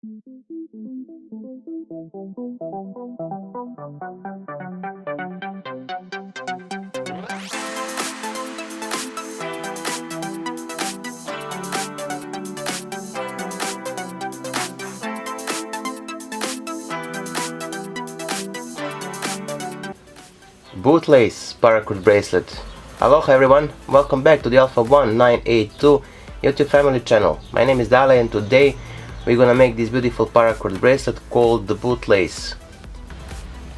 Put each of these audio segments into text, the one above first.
Bootlace Paracord bracelet. Aloha everyone, welcome back to the Alpha One982 YouTube family channel. My name is Dale and today we're gonna make this beautiful paracord bracelet called the Bootlace.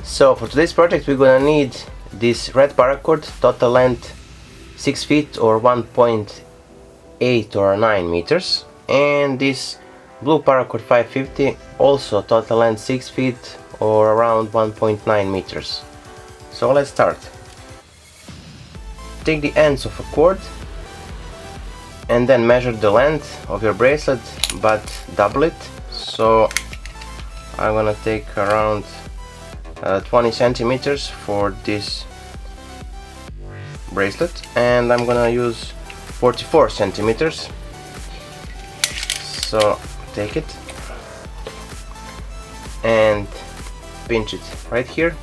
So for today's project we're gonna need this red paracord, total length 6 feet or 1.8 or 9 meters, and this blue paracord 550, also total length 6 feet or around 1.9 meters. So let's start. Take the ends of a cord and then measure the length of your bracelet, but double it. So I'm gonna take around 20 centimeters for this bracelet, and I'm gonna use 44 centimeters. So take it and pinch it right here.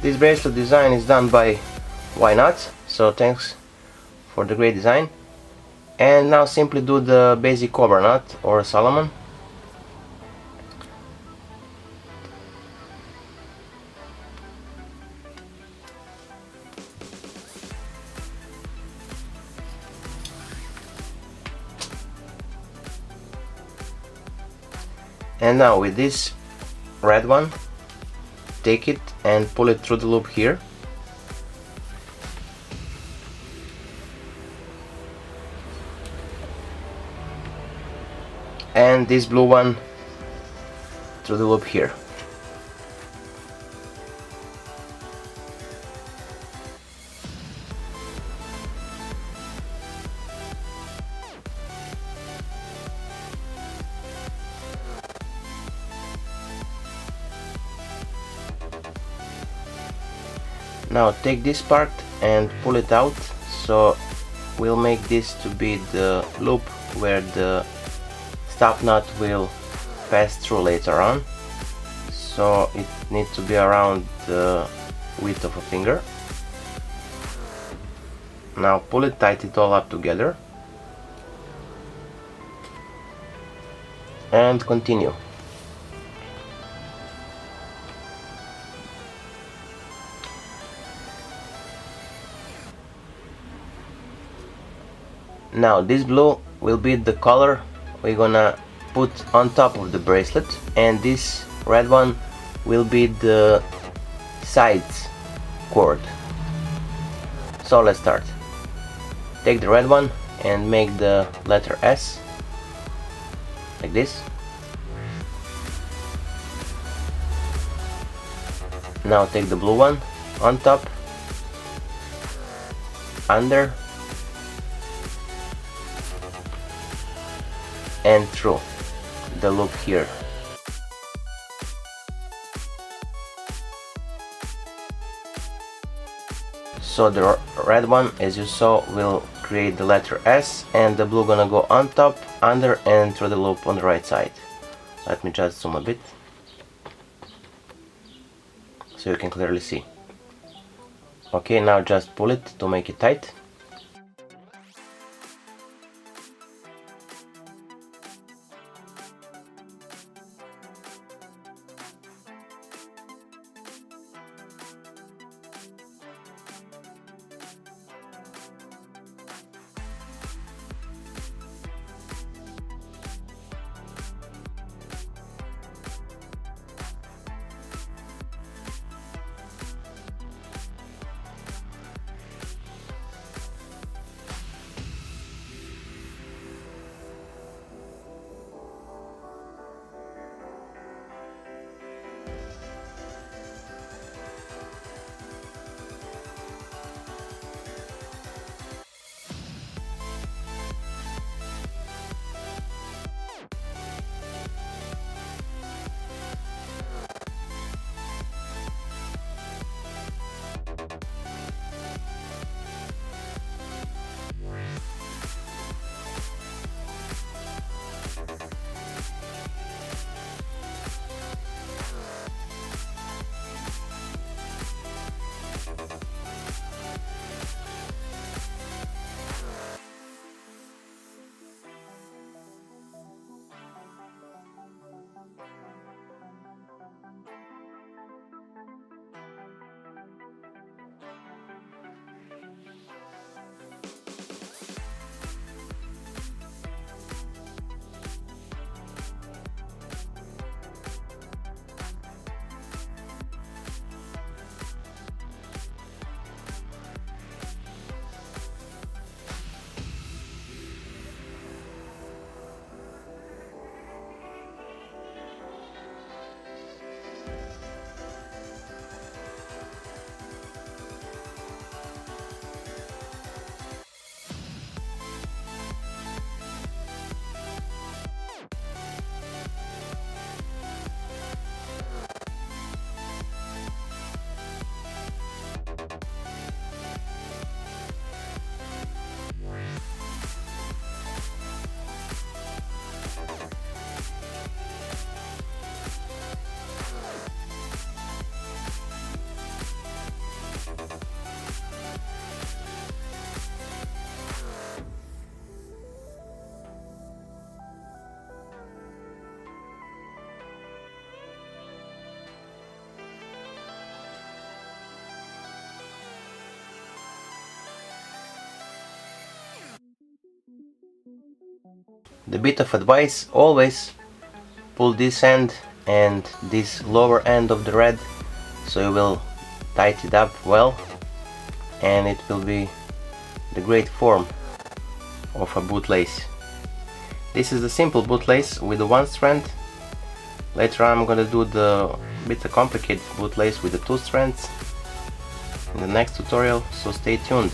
This bracelet design is done by Why Not, so thanks for the great design. And now simply do the basic cobra knot or Solomon. And now with this red one, take it and pull it through the loop here. And this blue one through the loop here. Now take this part and pull it out, so we'll make this to be the loop where the stop knot will pass through later on. So it needs to be around the width of a finger. Now pull it tight, it all up together and continue. Now this blue will be the color we're gonna put on top of the bracelet, and this red one will be the sides cord. So let's start. Take the red one and make the letter S like this. Now take the blue one on top, under and through the loop here. So the red one, as you saw, will create the letter S, and the blue gonna go on top, under and through the loop on the right side. Let me just zoom a bit so you can clearly see. Okay, now just pull it to make it tight. The bit of advice: always pull this end and this lower end of the red, so you will tighten it up well and it will be the great form of a bootlace. This is the simple bootlace with the one strand. Later on I'm gonna do the bit of complicated bootlace with the two strands in the next tutorial, so stay tuned.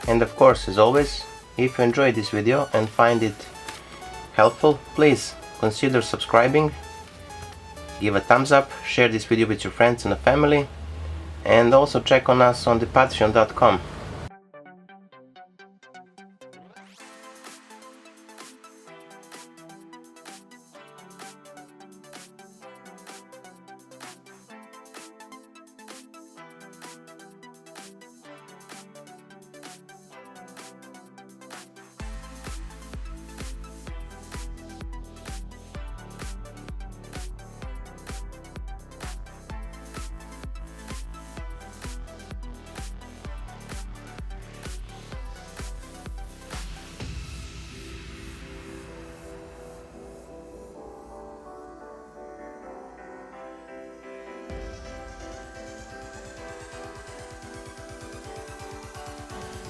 And of course, as always, if you enjoyed this video and find it helpful, please consider subscribing, give a thumbs up, share this video with your friends and the family, and also check on us on the patreon.com.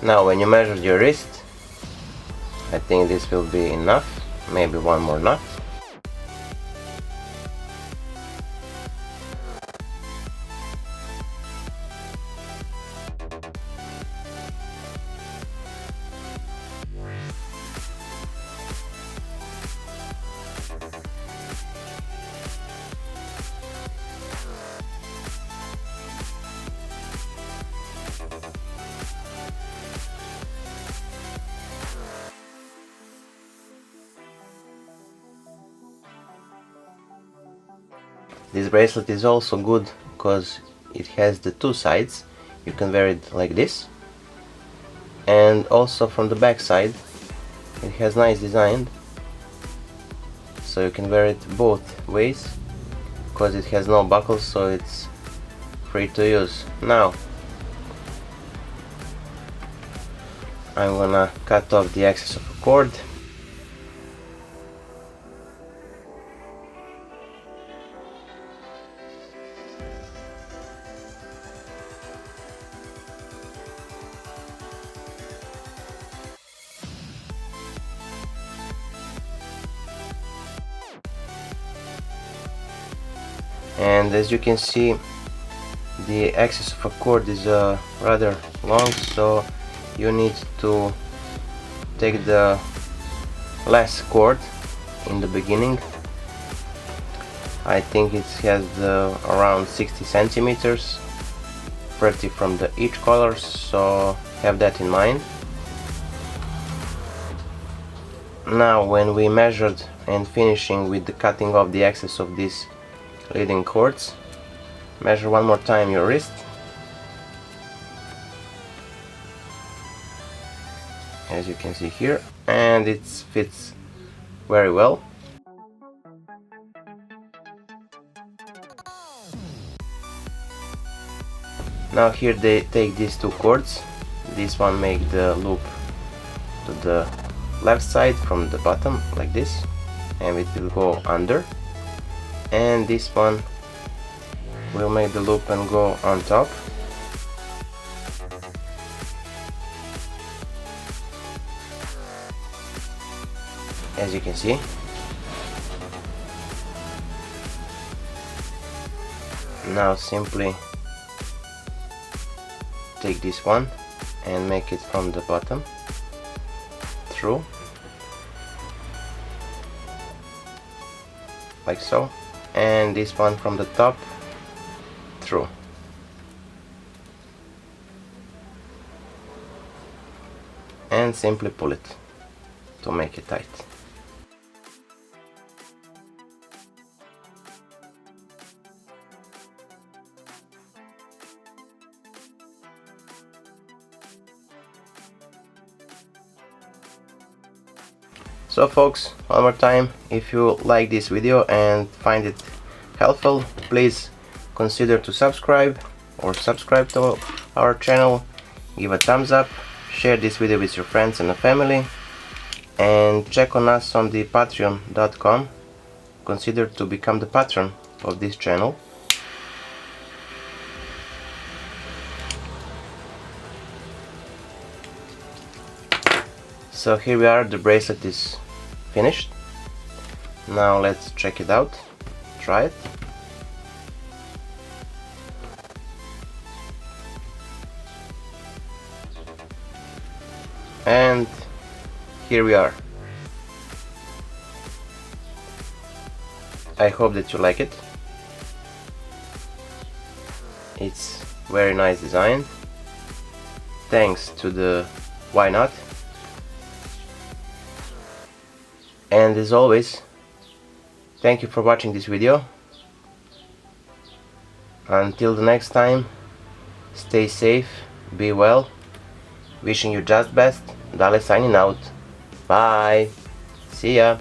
Now when you measure your wrist, I think this will be enough, maybe one more knot. This bracelet is also good because it has the two sides. You can wear it like this, and also from the back side it has nice design, so you can wear it both ways because it has no buckles, so it's free to use. Now I'm gonna cut off the excess of a cord. And as you can see, the excess of a cord is rather long, so you need to take the less cord in the beginning. I think it has around 60 centimeters, 30 from each color, so have that in mind. Now when we measured and finishing with the cutting off the excess of these leading cords, measure one more time your wrist, as you can see here, and it fits very well. Now here they take these two cords, this one make the loop to the left side from the bottom like this, and it will go under, and this one will make the loop and go on top. As you can see. Now simply take this one and make it from the bottom through, like so, and this one from the top through. And simply pull it to make it tight. So folks, one more time, if you like this video and find it helpful, please consider to subscribe to our channel, give a thumbs up, share this video with your friends and family, and check on us on the patreon.com. Consider to become the patron of this channel. So here we are, the bracelet is finished. Now let's check it out, try it. And here we are. I hope that you like it. It's very nice design. Thanks to the Why Not. And as always, thank you for watching this video. Until the next time, stay safe, be well. Wishing you just best. Dale signing out. Bye. See ya.